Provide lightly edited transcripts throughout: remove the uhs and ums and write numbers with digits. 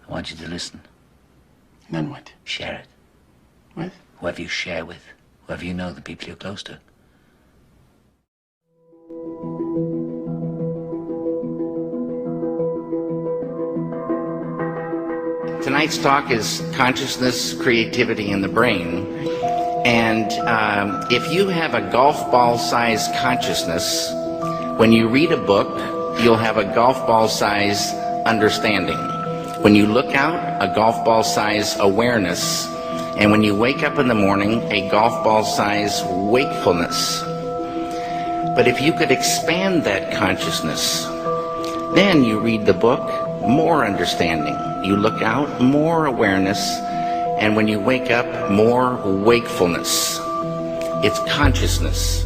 I want you to listen. Then what? Share it. With? Whoever you share with. Whoever you know, the people you're close to. Tonight's talk is consciousness, creativity, and the brain. And if you have a golf ball-sized consciousness, when you read a book, you'll have a golf ball-sized understanding. When you look out, a golf ball-sized awareness. And when you wake up in the morning, a golf ball-sized wakefulness. But if you could expand that consciousness, then you read the book, more understanding. You look out, more awareness. And when you wake up, more wakefulness. It's consciousness.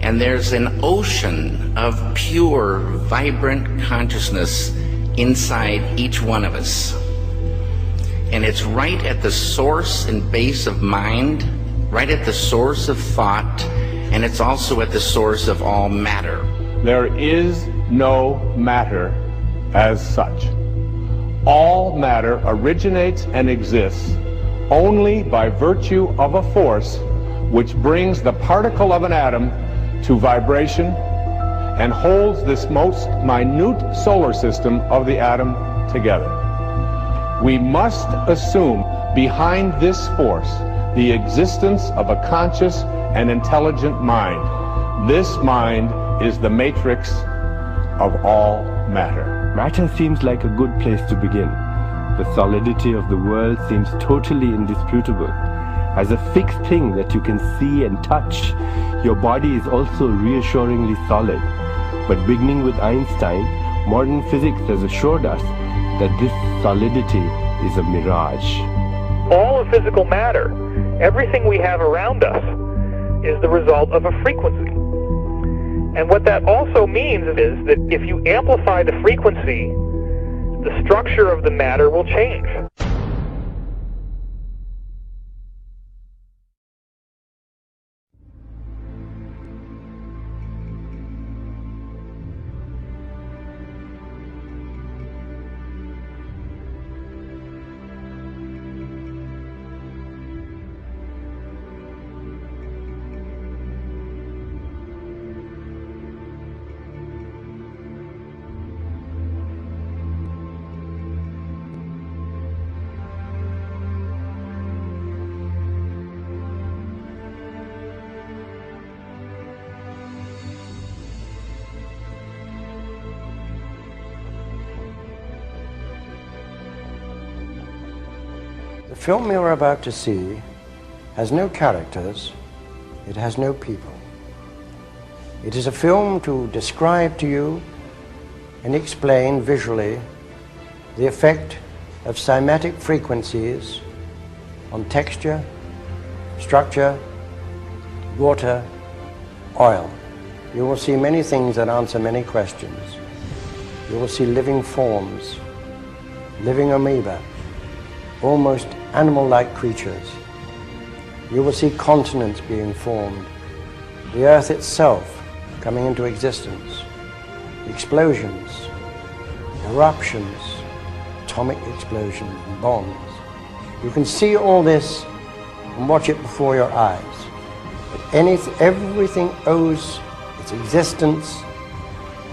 And there's an ocean of pure, vibrant consciousness inside each one of us. And it's right at the source and base of mind, right at the source of thought, and it's also at the source of all matter. There is no matter as such. All matter originates and exists only by virtue of a force which brings the particle of an atom to vibration and holds this most minute solar system of the atom together. We must assume behind this force the existence of a conscious and intelligent mind. This mind is the matrix of all matter. Matter seems like a good place to begin. The solidity of the world seems totally indisputable. As a fixed thing that you can see and touch, your body is also reassuringly solid. But beginning with Einstein, modern physics has assured us that this solidity is a mirage. All of physical matter, everything we have around us, is the result of a frequency. And what that also means is that if you amplify the frequency, the structure of the matter will change. The film you're about to see has no characters, it has no people. It is a film to describe to you and explain visually the effect of cymatic frequencies on texture, structure, water, oil. You will see many things that answer many questions. You will see living forms, living amoeba, almost animal-like creatures. You will see continents being formed, the earth itself coming into existence, explosions, eruptions, atomic explosions, and bombs. You can see all this and watch it before your eyes. But everything owes its existence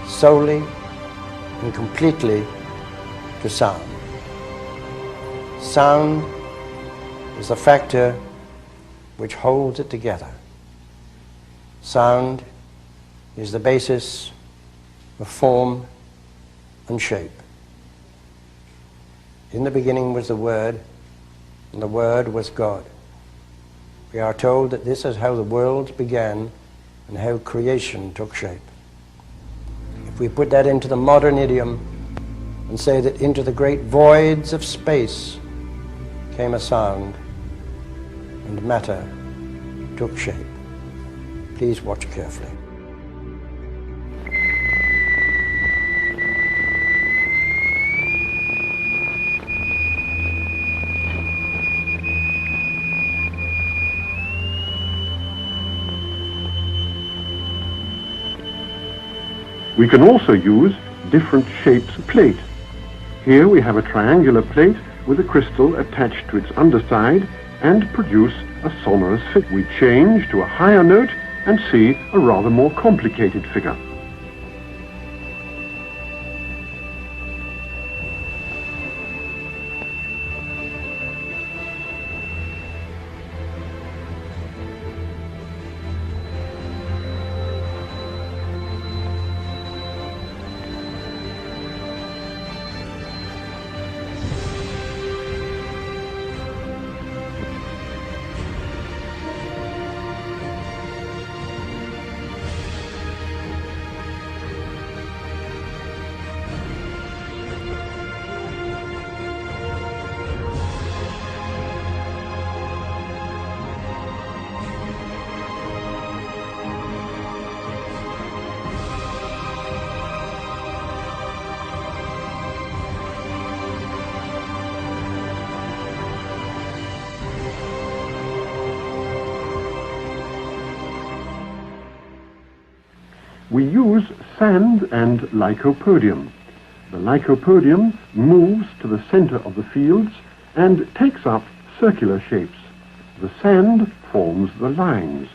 solely and completely to sound. Sound is the factor which holds it together. Sound is the basis of form and shape. In the beginning was the Word, and the Word was God. We are told that this is how the world began and how creation took shape. If we put that into the modern idiom and say that into the great voids of space came a sound, and matter took shape. Please watch carefully. We can also use different shapes of plate. Here we have a triangular plate with a crystal attached to its underside and produce a sonorous figure. We change to a higher note and see a rather more complicated figure. We use sand and lycopodium. The lycopodium moves to the center of the fields and takes up circular shapes. The sand forms the lines.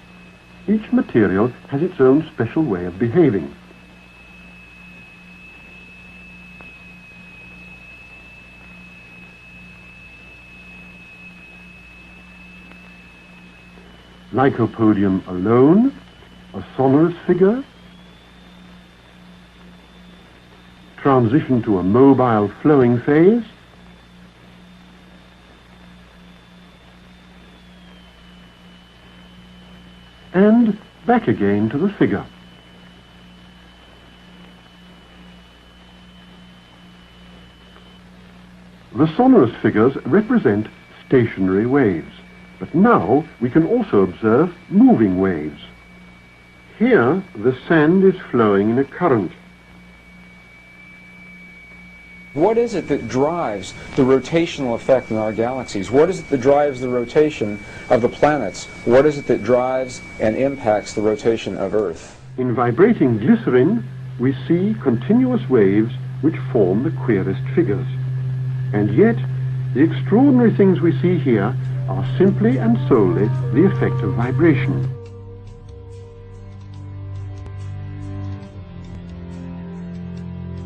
Each material has its own special way of behaving. Lycopodium alone, a sonorous figure, transition to a mobile flowing phase, and back again to the figure. The sonorous figures represent stationary waves, but now we can also observe moving waves. Here the sand is flowing in a current. What is it that drives the rotational effect in our galaxies? What is it that drives the rotation of the planets? What is it that drives and impacts the rotation of Earth? In vibrating glycerin, we see continuous waves which form the queerest figures. And yet, the extraordinary things we see here are simply and solely the effect of vibration.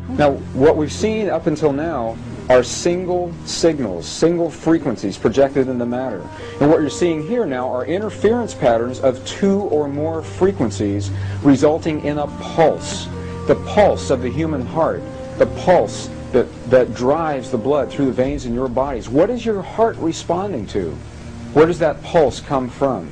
Now, what we've seen up until now are single signals, single frequencies projected into matter. And what you're seeing here now are interference patterns of 2 or more frequencies resulting in a pulse. The pulse of the human heart, the pulse that drives the blood through the veins in your bodies. What is your heart responding to? Where does that pulse come from?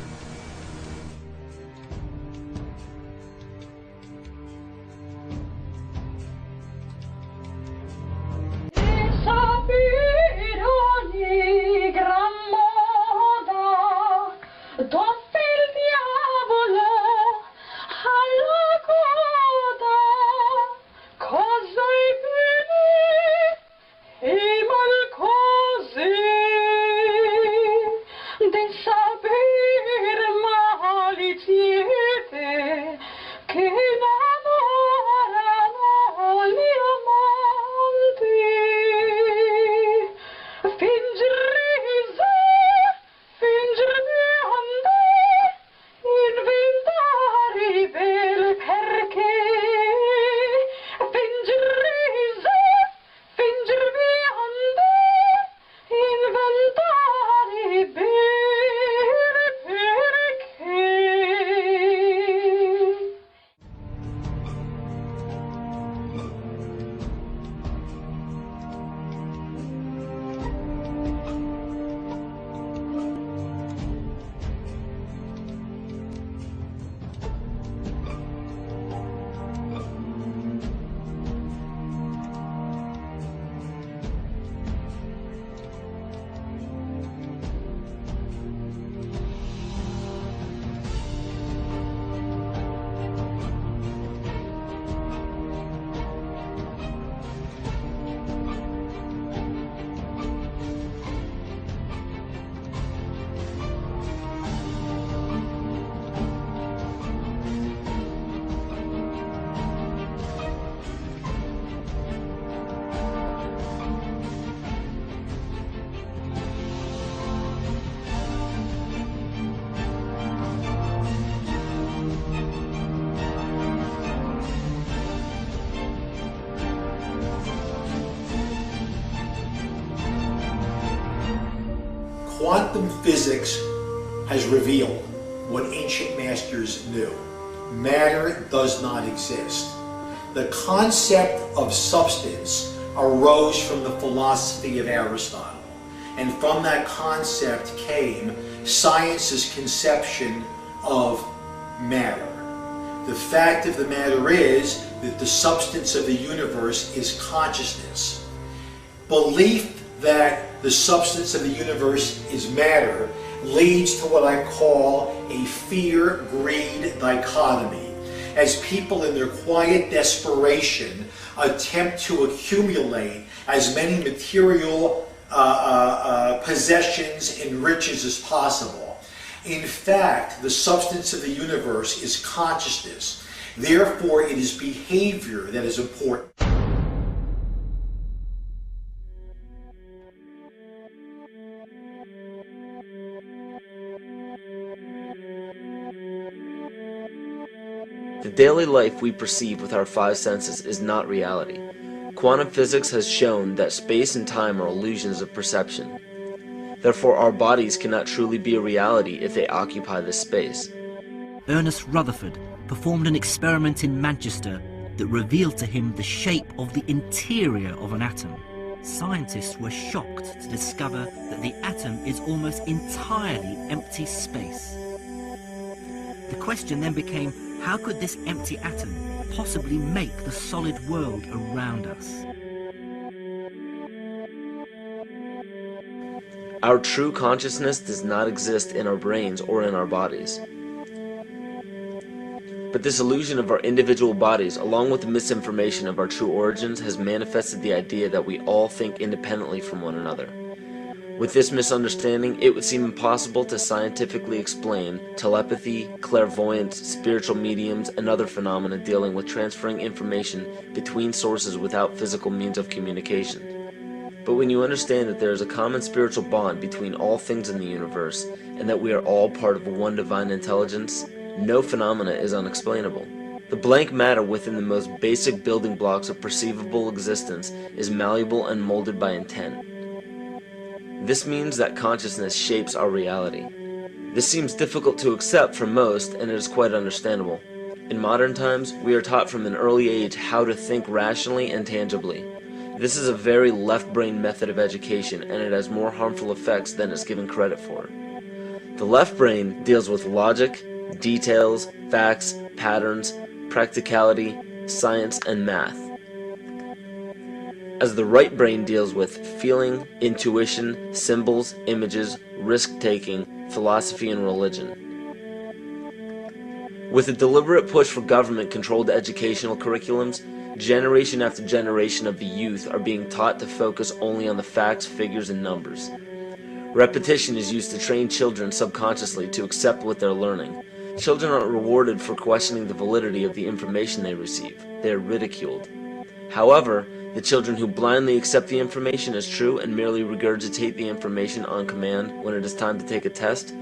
Sapere Quantum physics has revealed what ancient masters knew. Matter does not exist. The concept of substance arose from the philosophy of Aristotle, and from that concept came science's conception of matter. The fact of the matter is that the substance of the universe is consciousness. Belief that the substance of the universe is matter leads to what I call a fear-greed dichotomy, as people in their quiet desperation attempt to accumulate as many material possessions and riches as possible. In fact, the substance of the universe is consciousness. Therefore, it is behavior that is important. The daily life we perceive with our five senses is not reality. Quantum physics has shown that space and time are illusions of perception. Therefore, our bodies cannot truly be a reality if they occupy this space. Ernest Rutherford performed an experiment in Manchester that revealed to him the shape of the interior of an atom. Scientists were shocked to discover that the atom is almost entirely empty space. The question then became, how could this empty atom possibly make the solid world around us? Our true consciousness does not exist in our brains or in our bodies. But this illusion of our individual bodies, along with the misinformation of our true origins, has manifested the idea that we all think independently from one another. With this misunderstanding, it would seem impossible to scientifically explain telepathy, clairvoyance, spiritual mediums, and other phenomena dealing with transferring information between sources without physical means of communication. But when you understand that there is a common spiritual bond between all things in the universe, and that we are all part of one divine intelligence, no phenomena is unexplainable. The blank matter within the most basic building blocks of perceivable existence is malleable and molded by intent. This means that consciousness shapes our reality. This seems difficult to accept for most, and it is quite understandable. In modern times, we are taught from an early age how to think rationally and tangibly. This is a very left-brain method of education, and it has more harmful effects than it's given credit for. The left brain deals with logic, details, facts, patterns, practicality, science, and math, as the right brain deals with feeling, intuition, symbols, images, risk-taking, philosophy, and religion. With a deliberate push for government-controlled educational curriculums, generation after generation of the youth are being taught to focus only on the facts, figures, and numbers. Repetition is used to train children subconsciously to accept what they're learning. Children aren't rewarded for questioning the validity of the information they receive. They are ridiculed. However, the children who blindly accept the information as true and merely regurgitate the information on command when it is time to take a test,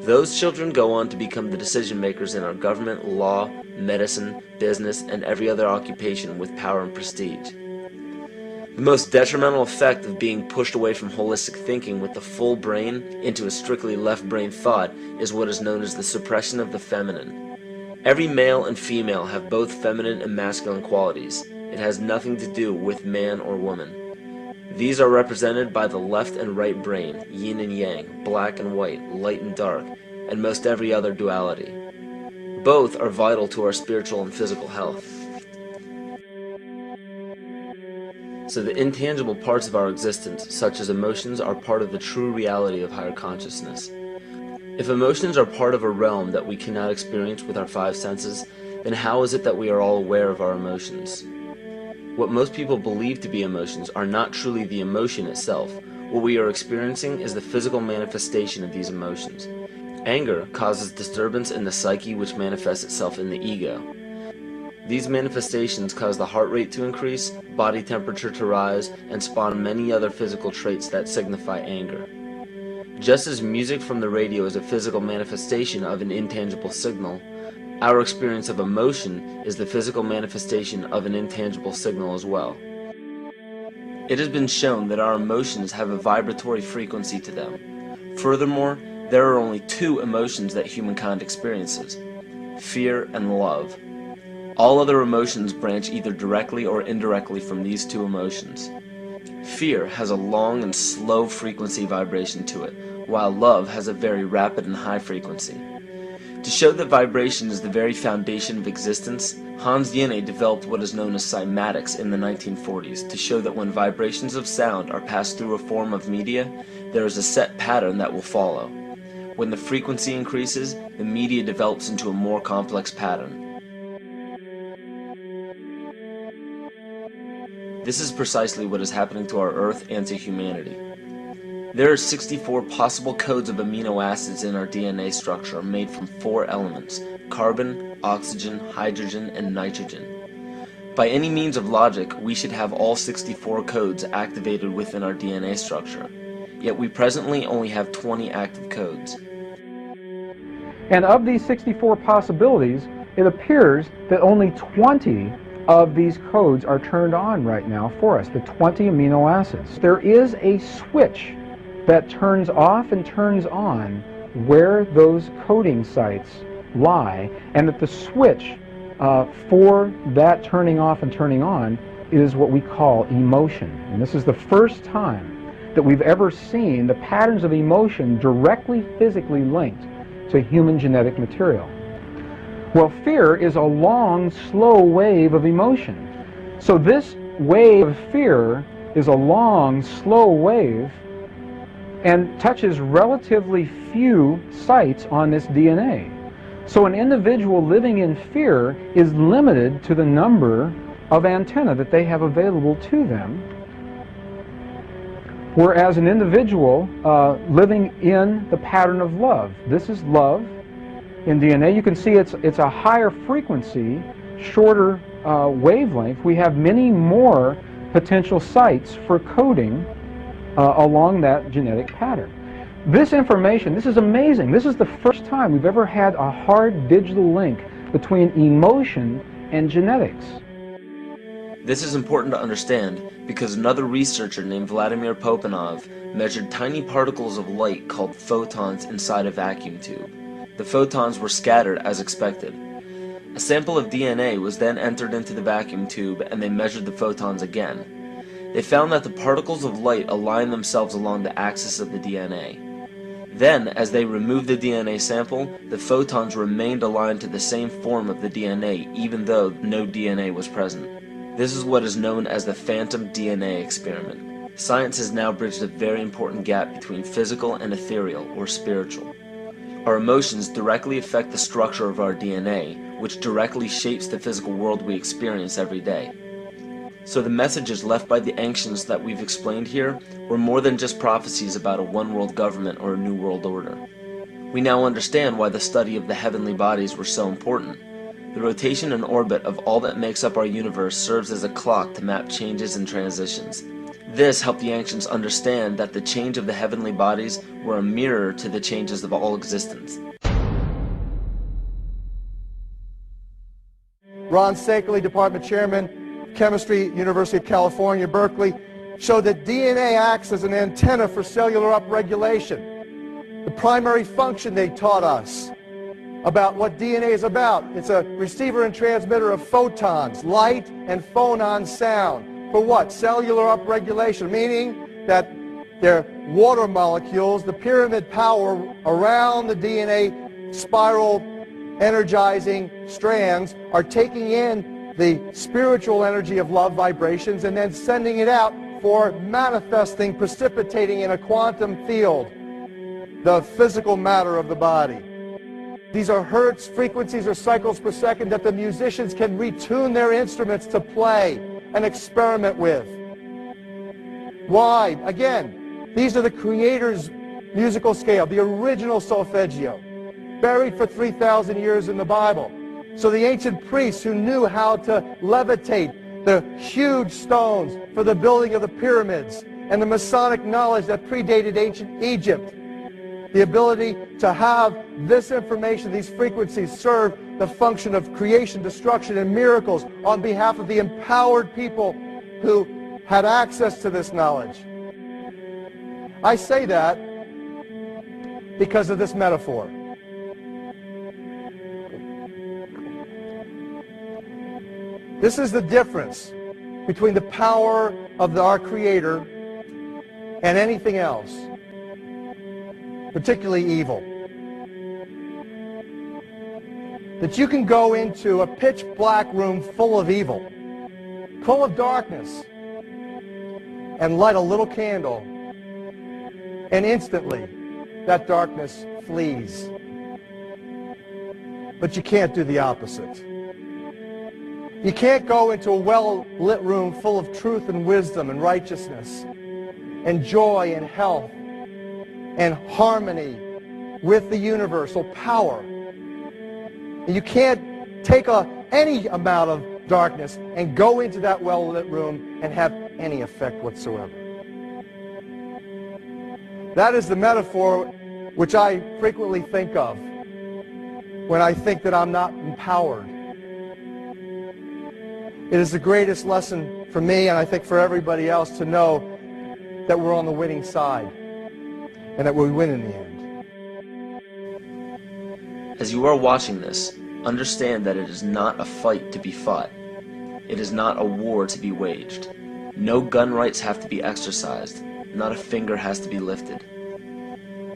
those children go on to become the decision makers in our government, law, medicine, business, and every other occupation with power and prestige. The most detrimental effect of being pushed away from holistic thinking with the full brain into a strictly left brain thought is what is known as the suppression of the feminine. Every male and female have both feminine and masculine qualities. It has nothing to do with man or woman. These are represented by the left and right brain, yin and yang, black and white, light and dark, and most every other duality. Both are vital to our spiritual and physical health. So the intangible parts of our existence, such as emotions, are part of the true reality of higher consciousness. If emotions are part of a realm that we cannot experience with our five senses, then how is it that we are all aware of our emotions? What most people believe to be emotions are not truly the emotion itself. What we are experiencing is the physical manifestation of these emotions. Anger causes disturbance in the psyche, which manifests itself in the ego. These manifestations cause the heart rate to increase, body temperature to rise, and spawn many other physical traits that signify anger. Just as music from the radio is a physical manifestation of an intangible signal, our experience of emotion is the physical manifestation of an intangible signal as well. It has been shown that our emotions have a vibratory frequency to them. Furthermore, there are only two emotions that humankind experiences: fear and love. All other emotions branch either directly or indirectly from these two emotions. Fear has a long and slow frequency vibration to it, while love has a very rapid and high frequency. To show that vibration is the very foundation of existence, Hans Jenny developed what is known as cymatics in the 1940s to show that when vibrations of sound are passed through a form of media, there is a set pattern that will follow. When the frequency increases, the media develops into a more complex pattern. This is precisely what is happening to our Earth and to humanity. There are 64 possible codes of amino acids in our DNA structure made from 4 elements: carbon, oxygen, hydrogen, and nitrogen. By any means of logic, we should have all 64 codes activated within our DNA structure. Yet we presently only have 20 active codes. And of these 64 possibilities, it appears that only 20 of these codes are turned on right now for us, the 20 amino acids. There is a switch that turns off and turns on where those coding sites lie, and that the switch for that turning off and turning on is what we call emotion. And this is the first time that we've ever seen the patterns of emotion directly physically linked to human genetic material. Well, fear is a long, slow wave of emotion. So this wave of fear is a long, slow wave and touches relatively few sites on this DNA. So an individual living in fear is limited to the number of antennae that they have available to them, whereas an individual living in the pattern of love, this is love in DNA, you can see it's a higher frequency, shorter wavelength. We have many more potential sites for coding along that genetic pattern. This information, this is amazing. This is the first time we've ever had a hard digital link between emotion and genetics. This is important to understand because another researcher named Vladimir Popanov measured tiny particles of light called photons inside a vacuum tube. The photons were scattered as expected. A sample of DNA was then entered into the vacuum tube and they measured the photons again. They found that the particles of light aligned themselves along the axis of the DNA. Then, as they removed the DNA sample, the photons remained aligned to the same form of the DNA even though no DNA was present. This is what is known as the phantom DNA experiment. Science has now bridged a very important gap between physical and ethereal, or spiritual. Our emotions directly affect the structure of our DNA, which directly shapes the physical world we experience every day. So the messages left by the ancients that we've explained here were more than just prophecies about a one-world government or a new world order. We now understand why the study of the heavenly bodies were so important. The rotation and orbit of all that makes up our universe serves as a clock to map changes and transitions. This helped the ancients understand that the change of the heavenly bodies were a mirror to the changes of all existence. Ron Sakerly, Department Chairman, Chemistry, University of California, Berkeley, showed that DNA acts as an antenna for cellular upregulation. The primary function they taught us about what DNA is about. It's a receiver and transmitter of photons, light and phonon sound. For what? Cellular upregulation, meaning that their water molecules, the pyramid power around the DNA spiral energizing strands, are taking in the spiritual energy of love vibrations and then sending it out for manifesting, precipitating in a quantum field, the physical matter of the body. These are hertz, frequencies, or cycles per second that the musicians can retune their instruments to play and experiment with. Why? Again, these are the Creator's musical scale, the original solfeggio, buried for 3,000 years in the Bible. So the ancient priests who knew how to levitate the huge stones for the building of the pyramids, and the Masonic knowledge that predated ancient Egypt, the ability to have this information, these frequencies, serve the function of creation, destruction, and miracles on behalf of the empowered people who had access to this knowledge. I say that because of this metaphor. This is the difference between the power of our Creator and anything else, particularly evil. That you can go into a pitch black room full of evil, full of darkness, and light a little candle, and instantly that darkness flees. But you can't do the opposite. You can't go into a well-lit room full of truth and wisdom and righteousness and joy and health and harmony with the universal power. And you can't take any amount of darkness and go into that well-lit room and have any effect whatsoever. That is the metaphor which I frequently think of when I think that I'm not empowered. It is the greatest lesson for me, and I think for everybody else, to know that we're on the winning side and that we win in the end. As you are watching this, understand that it is not a fight to be fought. It is not a war to be waged. No gun rights have to be exercised. Not a finger has to be lifted.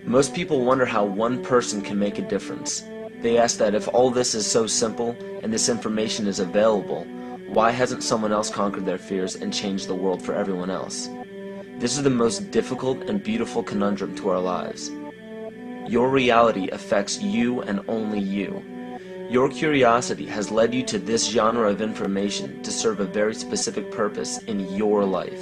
Most people wonder how one person can make a difference. They ask that if all this is so simple and this information is available, why hasn't someone else conquered their fears and changed the world for everyone else? This is the most difficult and beautiful conundrum to our lives. Your reality affects you and only you. Your curiosity has led you to this genre of information to serve a very specific purpose in your life.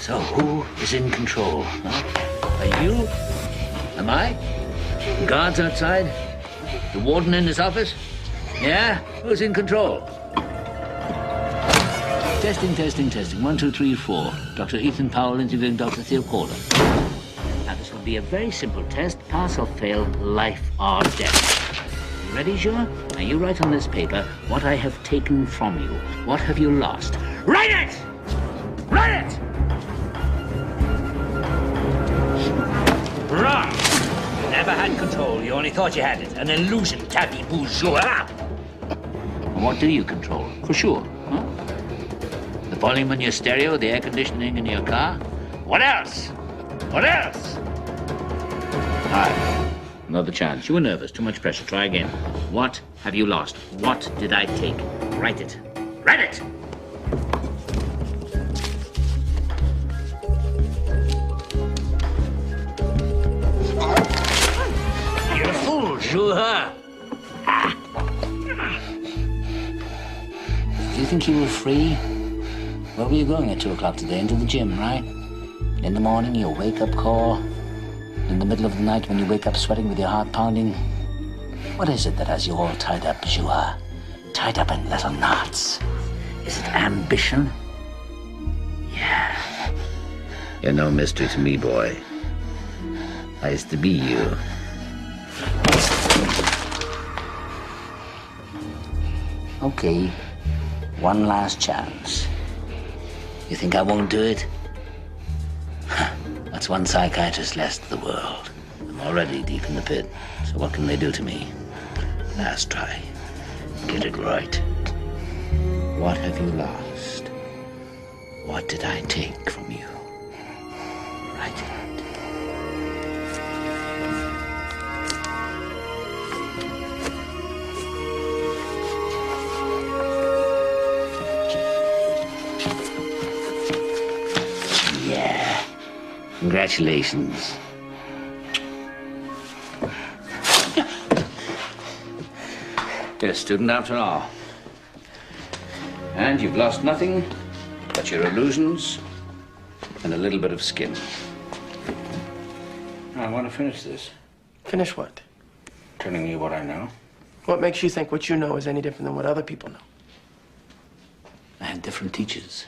So who is in control? Huh? Are you? Am I? The guards outside? The warden in his office? Yeah? Who's in control? Testing, testing, testing. 1, 2, 3, 4. Dr. Ethan Powell interviewing Dr. Theo Calder. Now, this will be a very simple test. Pass or fail, life or death. You ready, Jean? Now, you write on this paper what I have taken from you. What have you lost? Write it! Write it! Wrong! You never had control. You only thought you had it. An illusion, tabby bourgeois. And what do you control? For sure, huh? The volume in your stereo, the air conditioning in your car? What else? What else? All right. Another chance. You were nervous. Too much pressure. Try again. What have you lost? What did I take? Write it. Write it! Sure. Do you think you were free? Where were you going at 2 o'clock today? Into the gym, right? In the morning, your wake-up call. In the middle of the night, when you wake up sweating with your heart pounding. What is it that has you all tied up, Joie? Tied up in little knots? Is it ambition? Yeah. You're no mystery to me, boy. I used to be you. Okay, one last chance. You think I won't do it? That's one psychiatrist less to the world. I'm already deep in the pit, so what can they do to me? Last try. Get it right. What have you lost? What did I take from you? Write it. Congratulations. You're a student after all. And you've lost nothing but your illusions and a little bit of skin. I want to finish this. Finish what? Telling you what I know. What makes you think what you know is any different than what other people know? I had different teachers.